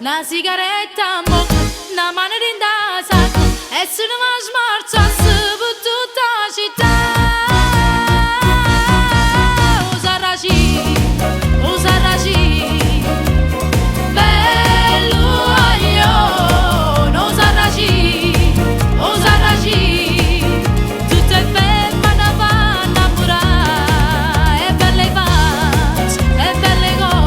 Una sigaretta, mo, una mano in sac, e se ne va smarciasse per tutta la città. Usarraci, bello aglio, usarraci, tutte e fermano a innamorare, e belle facce, e belle cose.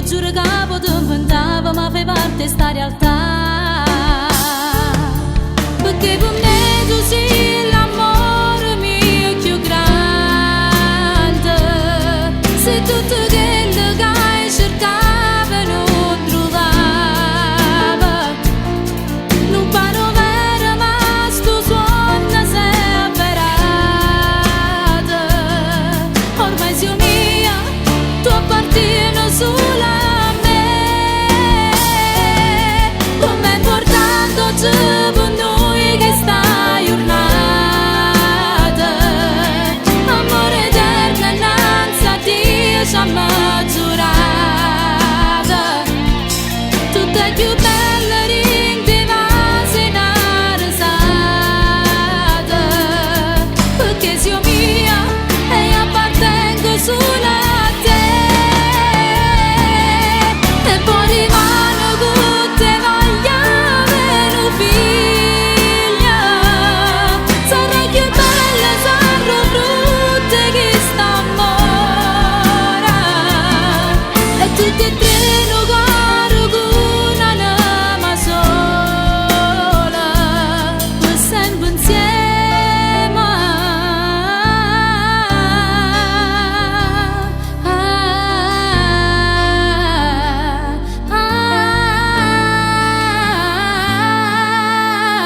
Giuro che potevo inventare, ma fai parte sta realtà. Perché per me tu sei l'amore mio più grande. Sei tutto quello che hai cercato e non trovato. Non paro vero, ma sto suono separato. Ormai sei mia, tu appartieni sola. Per noi che sta giornata, amore eterno innanzi a Dio ci ha giurata, tutto è più bello.